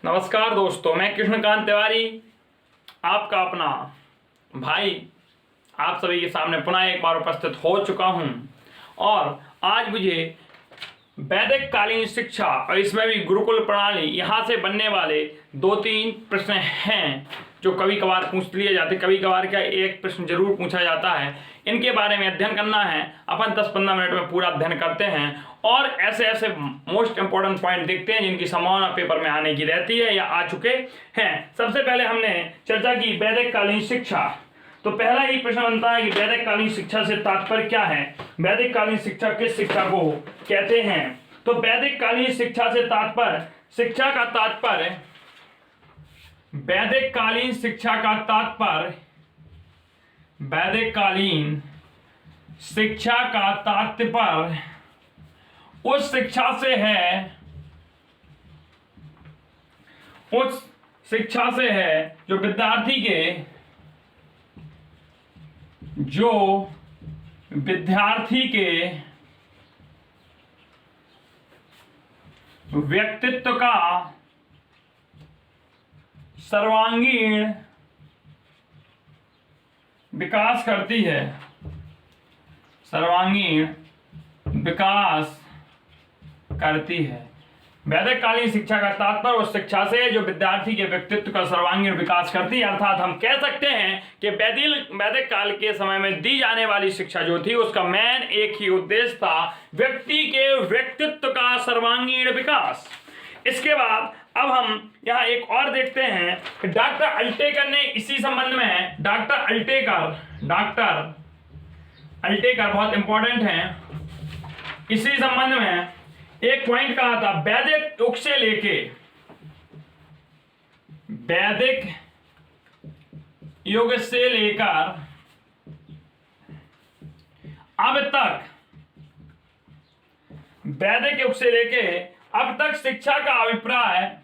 नमस्कार दोस्तों, मैं कृष्णकांत तिवारी आपका अपना भाई आप सभी के सामने पुनः एक बार उपस्थित हो चुका हूं। और आज मुझे वैदिक कालीन शिक्षा और इसमें भी गुरुकुल प्रणाली यहाँ से बनने वाले 2-3 प्रश्न हैं जो कभी कभार पूछ लिए जाते, कभी कभार क्या एक प्रश्न जरूर पूछा जाता है। इनके बारे में अध्ययन करना है। अपन 10-15 मिनट में पूरा अध्ययन करते हैं और ऐसे ऐसे मोस्ट इंपॉर्टेंट पॉइंट देखते हैं जिनकी संभावना पेपर में आने की रहती है या आ चुके हैं। सबसे पहले हमने चर्चा की वैदिक कालीन शिक्षा। तो पहला ही प्रश्न बनता है कि वैदिक कालीन शिक्षा से तात्पर्य क्या है, वैदिक कालीन शिक्षा किस शिक्षा को कहते हैं। तो वैदिक कालीन शिक्षा से तात्पर्य, शिक्षा का तात्पर्य, वैदिक कालीन शिक्षा का तात्पर्य, वैदिक कालीन शिक्षा का तात्पर्य उस शिक्षा से है, उस शिक्षा से है जो विद्यार्थी के व्यक्तित्व का सर्वांगीण विकास करती है, सर्वांगीण विकास करती है। वैदिक कालीन शिक्षा का तात्पर्य उस शिक्षा से जो विद्यार्थी के व्यक्तित्व का सर्वांगीण विकास करती है। अर्थात हम कह सकते हैं कि वैदिक काल के समय में दी जाने वाली शिक्षा जो थी उसका मेन एक ही उद्देश्य था, व्यक्ति के व्यक्तित्व का सर्वांगीण विकास। इसके बाद अब हम यहाँ एक और देखते हैं कि डॉक्टर अल्टेकर ने इसी संबंध में, डॉक्टर अल्टेकर बहुत इंपॉर्टेंट है, इसी संबंध में एक पॉइंट कहा था। वैदिक युग से लेके, वैदिक युग से लेकर अब तक, वैदिक युग से लेके अब तक शिक्षा का अभिप्राय,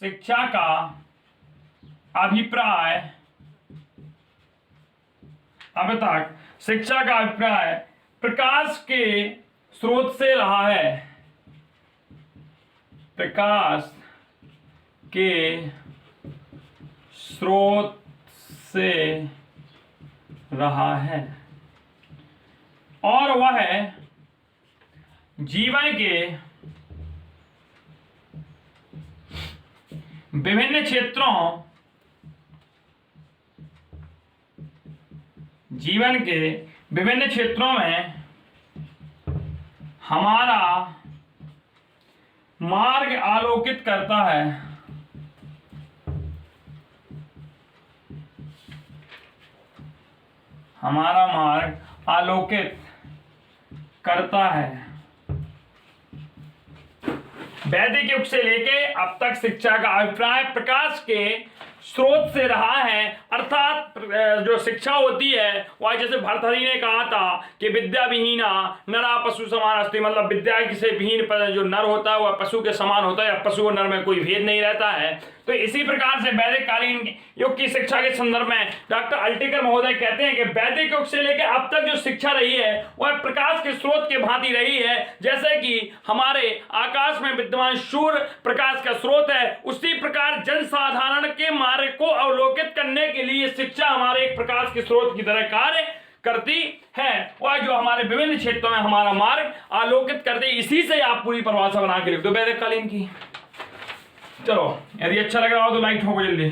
शिक्षा का अभिप्राय, अब तक शिक्षा का अभिप्राय प्रकाश के स्रोत से रहा है, प्रकाश के स्रोत से रहा है और वह जीवन के विभिन्न क्षेत्रों, जीवन के विभिन्न क्षेत्रों में हमारा मार्ग आलोकित करता है, हमारा मार्ग आलोकित करता है। वैदिक युग से लेके अब तक शिक्षा का अभिप्राय प्रकाश के स्रोत से रहा है। अर्थात जो शिक्षा होती है वह, जैसे भर्तृहरि ने कहा था कि विद्या विहीना नरा पशु समान अस्ति, मतलब विद्या से विहीन जो नर होता है वह पशु के समान होता है, या पशु और नर में कोई भेद नहीं रहता है। तो इसी प्रकार से वैदिक कालीन युग की शिक्षा के संदर्भ में डॉक्टर अल्टेकर महोदय कहते हैं कि वैदिक युग से लेकर अब तक जो शिक्षा रही है वह प्रकाश के स्रोत के भांति रही है। जैसे कि हमारे आकाश में विद्यमान सूर्य प्रकाश का स्रोत है, उसी प्रकार जनसाधारण के मार्ग को अवलोकित करने के लिए शिक्षा हमारे एक प्रकाश के स्रोत की तरह कार्य करती है, वह जो हमारे विभिन्न क्षेत्रों में हमारा मार्ग आलोकित करते। इसी से आप पूरी परिभाषा बना के लिख दो वैदिक कालीन की। चलो, यदि अच्छा लग रहा हो तो लाइक ठोको जल्दी।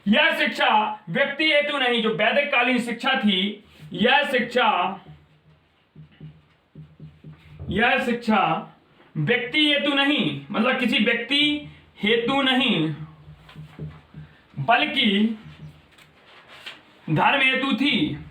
यह शिक्षा व्यक्ति हेतु नहीं, जो वैदिक कालीन शिक्षा थी, यह शिक्षा व्यक्ति हेतु नहीं, मतलब किसी व्यक्ति हेतु नहीं, बल्कि धर्म हेतु थी।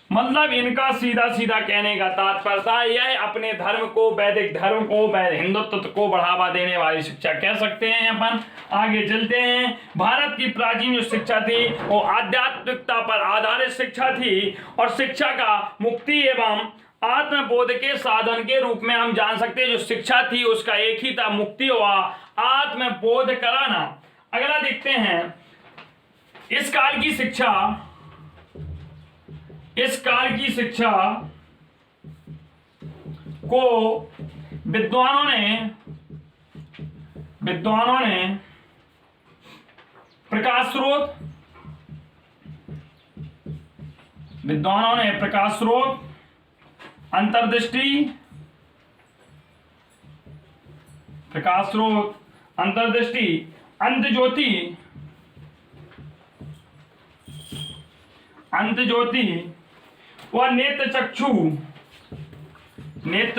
मतलब इनका सीधा सीधा कहने का तात्पर्य था, यह अपने धर्म को, वैदिक धर्म को, हिंदुत्व को बढ़ावा देने वाली शिक्षा कह सकते हैं। अपन आगे चलते हैं। भारत की प्राचीन जो शिक्षा थी वो आध्यात्मिकता पर आधारित शिक्षा थी और शिक्षा का मुक्ति एवं आत्मबोध के साधन के रूप में हम जान सकते हैं। जो शिक्षा थी उसका एक ही था, मुक्ति व आत्मबोध कराना। अगला देखते हैं, इस काल की शिक्षा, को विद्वानों ने प्रकाश स्रोत, अंतर्दृष्टि, अंतज्योति व नेत्र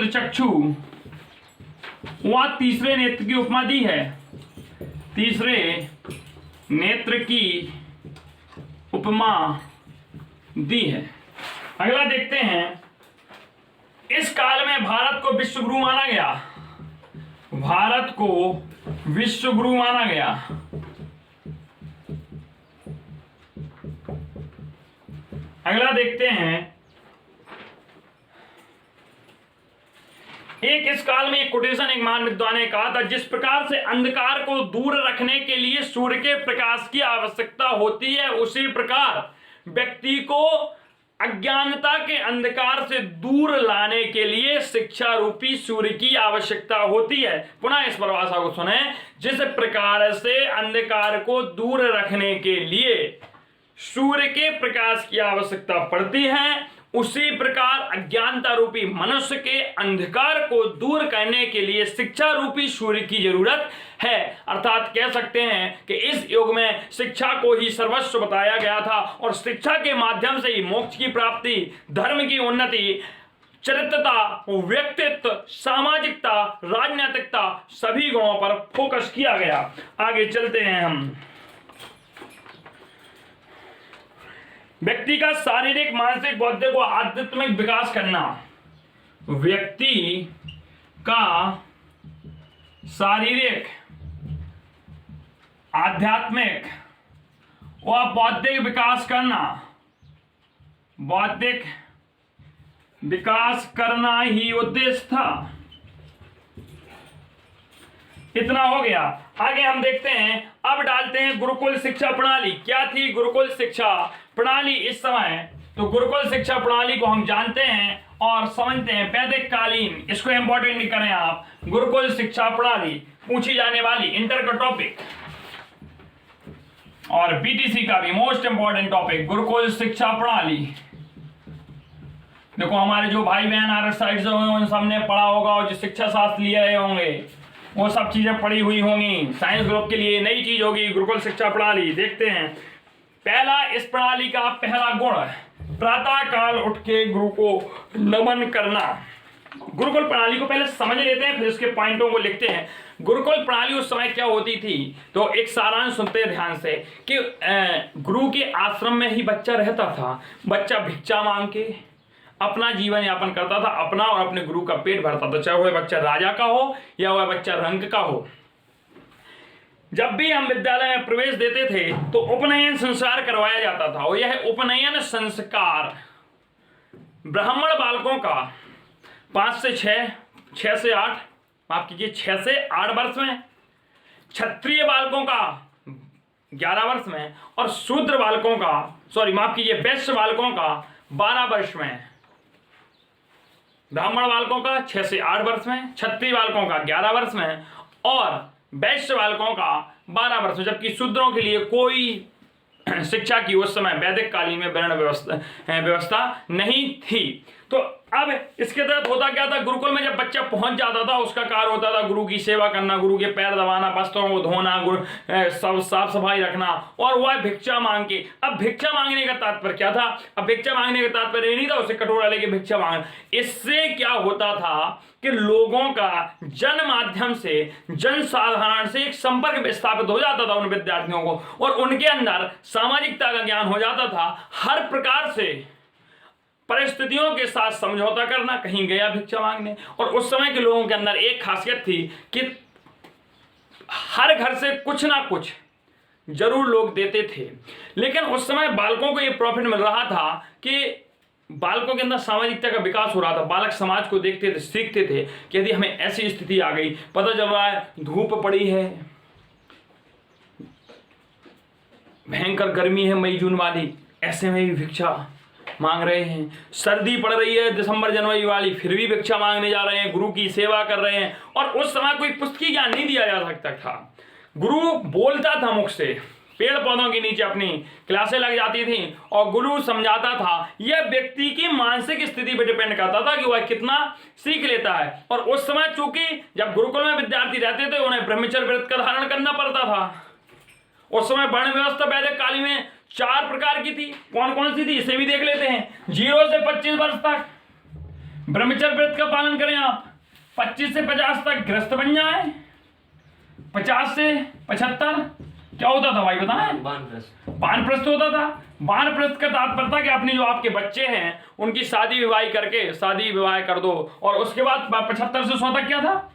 चक्षु व तीसरे नेत्र की उपमा दी है, तीसरे नेत्र की उपमा दी है। अगला देखते हैं, इस काल में भारत को विश्वगुरु माना गया, भारत को विश्वगुरु माना गया। अगला देखते हैं, इस काल में एक कोटेशन एक महान विद्वान ने कहा था, जिस प्रकार से अंधकार को दूर रखने के लिए सूर्य के प्रकाश की आवश्यकता होती है, उसी प्रकार व्यक्ति को अज्ञानता के अंधकार से दूर लाने के लिए शिक्षा रूपी सूर्य की आवश्यकता होती है। पुनः इस परिभाषा को सुने, जिस प्रकार से अंधकार को दूर रखने के लिए सूर्य के प्रकाश की आवश्यकता पड़ती है, उसी प्रकार अज्ञानता रूपी मनुष्य के अंधकार को दूर करने के लिए शिक्षा रूपी सूर्य की जरूरत है। अर्थात कह सकते हैं कि इस युग में शिक्षा को ही सर्वस्व बताया गया था और शिक्षा के माध्यम से ही मोक्ष की प्राप्ति, धर्म की उन्नति, चरित्रता, व्यक्तित्व, सामाजिकता, राजनीतिकता सभी गुणों पर फोकस किया गया। आगे चलते हैं हम। व्यक्ति का शारीरिक, मानसिक, बौद्धिक व आध्यात्मिक विकास करना, व्यक्ति का शारीरिक, आध्यात्मिक व बौद्धिक विकास करना, बौद्धिक विकास करना ही उद्देश्य था। इतना हो गया। आगे हम देखते हैं, अब डालते हैं गुरुकुल शिक्षा प्रणाली। क्या थी गुरुकुल शिक्षा प्रणाली इस समय? तो गुरुकुल शिक्षा प्रणाली को हम जानते हैं और समझते हैं। वैदिक कालीन, इसको इंपॉर्टेंट नहीं करें आप, गुरुकुल शिक्षा प्रणाली पूछी जाने वाली इंटर का टॉपिक और बीटीसी का भी मोस्ट इंपॉर्टेंट टॉपिक गुरुकुल शिक्षा प्रणाली। देखो हमारे जो भाई बहन आर साइड से होंगे उन सबने पढ़ा होगा और जो शिक्षा शास्त्र लिए रहे होंगे वो सब चीजें पढ़ी हुई होंगी। साइंस ग्रुप के लिए नई चीज होगी गुरुकुल शिक्षा प्रणाली। देखते हैं, पहला, इस प्रणाली का पहला गुण प्रातः काल उठ के गुरु को नमन करना। गुरुकुल प्रणाली को पहले समझ लेते हैं, फिर इसके पॉइंटों को लिखते हैं। गुरुकुल प्रणाली उस समय क्या होती थी, तो एक सारांश सुनते हैं ध्यान से कि गुरु के आश्रम में ही बच्चा रहता था। बच्चा भिक्षा मांग के अपना जीवन यापन करता था, अपना और अपने गुरु का पेट भरता था, चाहे वह बच्चा राजा का हो या वह बच्चा रंग का हो। जब भी हम विद्यालय में प्रवेश देते थे तो उपनयन संस्कार करवाया जाता था और यह उपनयन संस्कार ब्राह्मण बालकों का 5 से 6 से 8, माफ कीजिए 6 से 8 वर्ष में, क्षत्रिय बालकों का 11 वर्ष में और शूद्र बालकों का, माफ कीजिए वैश्य बालकों का 12 वर्ष में। ब्राह्मण बालकों का 6 से 8 वर्ष में, क्षत्रिय बालकों का 11 वर्ष में और वैश्य बालकों का 12 वर्ष में, जबकि शूद्रों के लिए कोई शिक्षा की उस समय वैदिक कालीन में वर्ण व्यवस्था नहीं थी। तो अब इसके तहत होता क्या था, गुरुकुल में जब बच्चा पहुंच जाता था उसका कार्य होता था गुरु की सेवा करना, गुरु के पैर दबाना, वस्त्रों को धोना, सब साफ सफाई रखना और वह भिक्षा मांग के। अब भिक्षा मांगने का तात्पर्य क्या था, अब भिक्षा मांगने का तात्पर्य ये नहीं था उसे कटोरा लेके भिक्षा मांगना। इससे क्या होता था कि लोगों का जन माध्यम से, जन साधारण से एक संपर्क स्थापित हो जाता था उन विद्यार्थियों को और उनके अंदर सामाजिकता का ज्ञान हो जाता था। हर प्रकार से परिस्थितियों के साथ समझौता करना, कहीं गया भिक्षा मांगने। और उस समय के लोगों के अंदर एक खासियत थी कि हर घर से कुछ ना कुछ जरूर लोग देते थे, लेकिन उस समय बालकों को ये प्रॉफिट मिल रहा था कि बालकों के अंदर सामाजिकता का विकास हो रहा था। बालक समाज को देखते थे, सीखते थे कि यदि हमें ऐसी स्थिति आ गई, पता चल रहा है धूप पड़ी है, भयंकर गर्मी है मई जून वाली, ऐसे में भी भिक्षा मांग रहे हैं। सर्दी पड़ रही है दिसंबर जनवरी वाली, फिर भी भिक्षा मांगने जा रहे हैं, गुरु की सेवा कर रहे हैं। और उस समय कोई पुस्तकीय ज्ञान नहीं दिया जा सकता था। गुरु बोलता था मुख से, पेड़ पौधों के नीचे अपनी क्लासें लग जाती थी और गुरु समझाता था। यह व्यक्ति की मानसिक स्थिति पर डिपेंड करता था कि वह कितना सीख लेता है। और उस समय चूंकि जब गुरुकुल में विद्यार्थी रहते थे उन्हें ब्रह्मचर्य व्रत का धारण करना पड़ता था। उस समय वर्ण व्यवस्था वैदिक काल में 4 प्रकार की थी। कौन कौन सी थी इसे भी देख लेते हैं। 0 से 25 वर्ष तक ब्रह्मचर्य व्रत का पालन करें आप। 25 से 50 तक गृहस्थ बन जाए। 50 से 75 क्या होता था भाई बताएं? वानप्रस्थ होता था। वानप्रस्थ का तात्पर्य था कि अपने जो आपके बच्चे हैं उनकी शादी विवाह करके शादी विवाह कर दो। और उसके बाद 75 से 100 तक क्या था?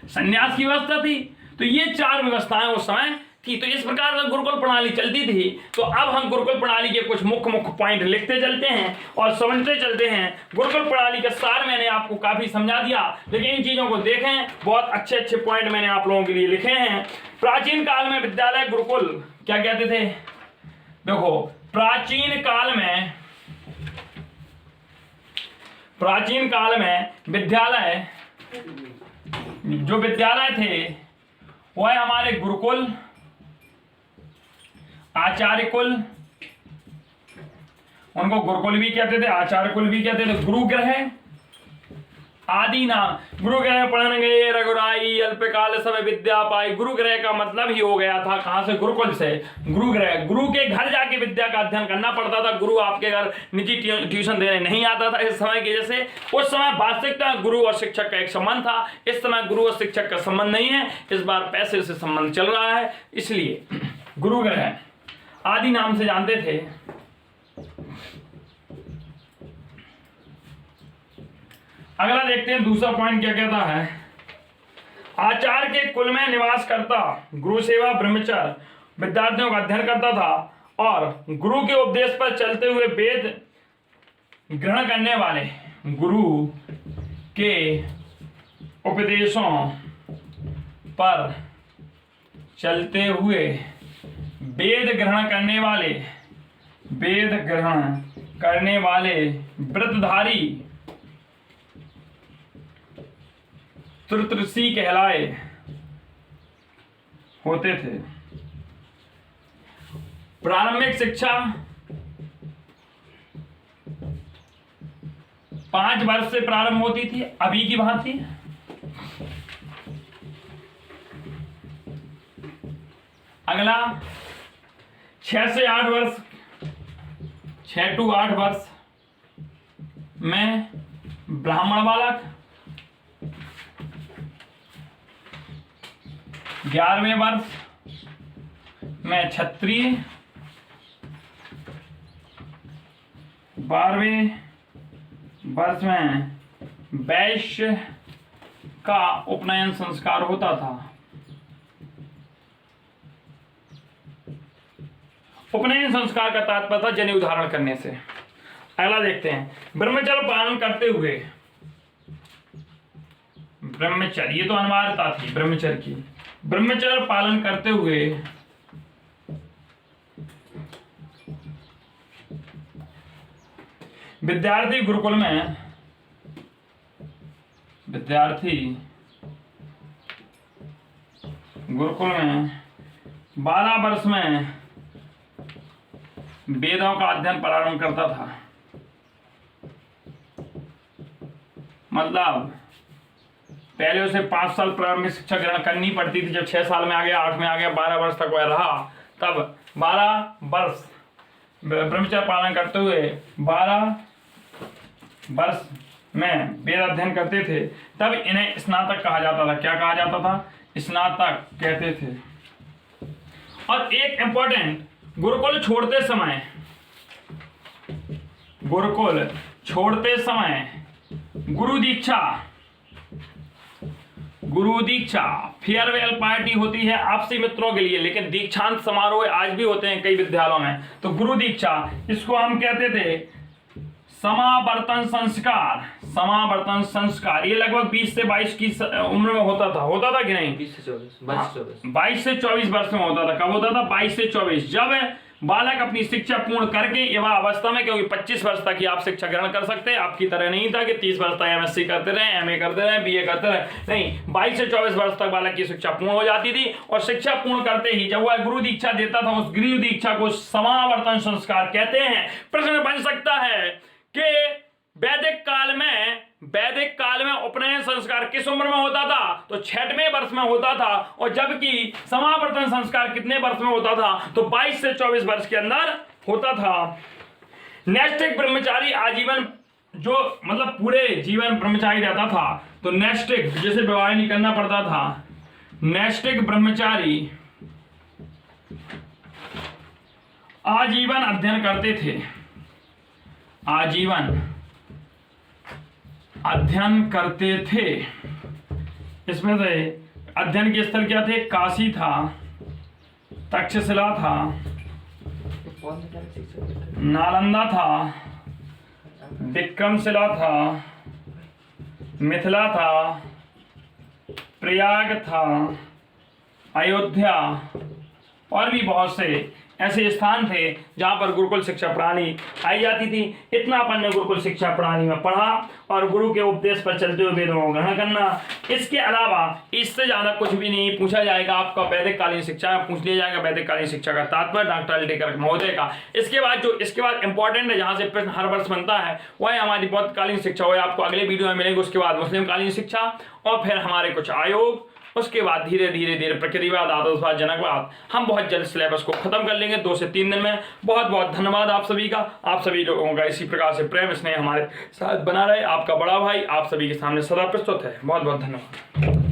संन्यास की व्यवस्था थी। तो ये 4 व्यवस्थाएं उस समय थी। तो इस प्रकार से गुरुकुल प्रणाली चलती थी। तो अब हम गुरुकुल प्रणाली के कुछ मुख्य पॉइंट लिखते चलते हैं और समझते चलते हैं। गुरुकुल प्रणाली का सार मैंने आपको काफी समझा दिया, लेकिन इन चीजों को देखें, बहुत अच्छे अच्छे पॉइंट मैंने आप लोगों के लिए लिखे हैं। प्राचीन काल में विद्यालय गुरुकुल क्या कहते थे? देखो, प्राचीन काल में विद्यालय, जो विद्यालय थे वह हमारे गुरुकुल, आचार्य कुल, उनको गुरुकुल भी कहते थे, आचार्य कुल भी कहते थे, गुरुग्रह आदि नाम। गुरुग्रह पढ़ने गए रघुराई अल्पकाल सब विद्या पाई। गुरुग्रह का मतलब ही हो गया था कहां से? गुरुकुल से। गुरुग्रह, गुरु के घर जाके विद्या का अध्ययन करना पड़ता था। गुरु आपके घर निजी ट्यूशन देने नहीं आता था इस समय की। जैसे उस समय वास्तविकता गुरु और शिक्षक का एक संबंध था, इस समय गुरु और शिक्षक का संबंध नहीं है। इस बार पैसे से संबंध चल रहा है, इसलिए गुरुग्रह आदि नाम से जानते थे। अगला देखते हैं दूसरा पॉइंट क्या कहता है। आचार्य के कुल में निवास करता, गुरु सेवा ब्रह्मचर्य विद्यार्थियों का अध्ययन करता था और गुरु के उपदेश पर चलते हुए वेद ग्रहण करने वाले, गुरु के उपदेशों पर चलते हुए वेद ग्रहण करने वाले व्रतधारी तुर्तसी कहलाए होते थे। प्रारंभिक शिक्षा 5 वर्ष से प्रारंभ होती थी, अभी की भांति। अगला 6 से 8 वर्ष, 6 to 8 वर्ष में ब्राह्मण बालक, 11वें वर्ष में क्षत्रिय, 12वें वर्ष में वैश्य का उपनयन संस्कार होता था। उपनयन संस्कार का तात्पर्य था जनेऊ धारण करने से। अगला देखते हैं, ब्रह्मचर्य पालन करते हुए, ब्रह्मचर्य ये तो अनिवार्यता थी ब्रह्मचर्य की। ब्रह्मचर्य पालन करते हुए विद्यार्थी गुरुकुल में 12 वर्ष में वेदों का अध्ययन प्रारंभ करता था। मतलब पहले उसे 5 साल प्रारंभिक शिक्षा ग्रहण करनी पड़ती थी। जब 6 साल में आ गया, 8 में आ गया, 12 वर्ष तक वह रहा, तब 12 वर्ष ब्रह्मचर्य पालन करते हुए 12 वर्ष में वेद अध्ययन करते थे। तब इन्हें स्नातक कहा जाता था। क्या कहा जाता था? स्नातक कहते थे। और एक इंपॉर्टेंट, गुरुकुल छोड़ते समय गुरु दीक्षा फेयरवेल पार्टी होती है आपसी मित्रों के लिए, लेकिन दीक्षांत समारोह आज भी होते हैं कई विद्यालयों में। तो गुरु दीक्षा, इसको हम कहते थे समावर्तन संस्कार। ये लगभग 20 से 22 की उम्र में होता था कि नहीं? 22 से 24 22 से 24 वर्ष में होता था। कब होता था? 22 से 24, जब बालक अपनी शिक्षा पूर्ण करके युवा अवस्था में, क्योंकि 25 वर्ष तक ही आप शिक्षा ग्रहण कर सकते हैं, आपकी तरह नहीं था कि 30 वर्ष तक एमएससी करते रहे, एमए करते रहे, बीए करते रहे, नहीं, 22 से 24 वर्ष तक बालक की शिक्षा पूर्ण हो जाती थी। और शिक्षा पूर्ण करते ही जब वह गुरु दीक्षा देता था, उस गुरु दीक्षा को समावर्तन संस्कार कहते हैं। प्रश्न बन सकता है कि वैदिक काल में उपनयन संस्कार किस उम्र में होता था? तो 6वें वर्ष में होता था, और जबकि समावर्तन संस्कार कितने वर्ष में होता था? तो 22 से 24 वर्ष के अंदर होता था। नैष्ठिक ब्रह्मचारी आजीवन, जो मतलब पूरे जीवन ब्रह्मचारी रहता था, तो नैष्ठिक जिसे विवाह नहीं करना पड़ता था, नैष्ठिक ब्रह्मचारी आजीवन अध्ययन करते थे, आजीवन अध्ययन करते थे। इसमें से अध्ययन के स्थल क्या थे? काशी था, तक्षशिला था, नालंदा था, विक्रमशिला था, मिथिला था, प्रयाग था, अयोध्या, और भी बहुत से ऐसे स्थान थे जहां पर गुरुकुल शिक्षा प्रणाली आई जाती थी। इतना अपन ने गुरुकुल शिक्षा प्रणाली में पढ़ा, और गुरु के उपदेश पर चलते हुए वेदों को ग्रहण करना। इसके अलावा इससे ज्यादा कुछ भी नहीं पूछा जाएगा आपका वैदिक कालीन शिक्षा में, पूछ लिया जाएगा वैदिक कालीन शिक्षा का तात्पर्य डॉक्टर टेकर महोदय का। इसके बाद इंपॉर्टेंट है, जहां से प्रश्न हर वर्ष बनता है, वह है हमारी बौद्ध कालीन शिक्षा। वह आपको अगले वीडियो में मिलेंगे। उसके बाद मुस्लिम कालीन शिक्षा, और फिर हमारे कुछ आयोग, उसके बाद धीरे धीरे प्रकृतिवाद, आदर्शवाद, जनकवाद। हम बहुत जल्द सिलेबस को खत्म कर लेंगे 2 से 3 दिन में। बहुत बहुत धन्यवाद आप सभी का। आप सभी लोगों का इसी प्रकार से प्रेम स्नेह हमारे साथ बना रहे। आपका बड़ा भाई आप सभी के सामने सदा प्रस्तुत है। बहुत बहुत धन्यवाद।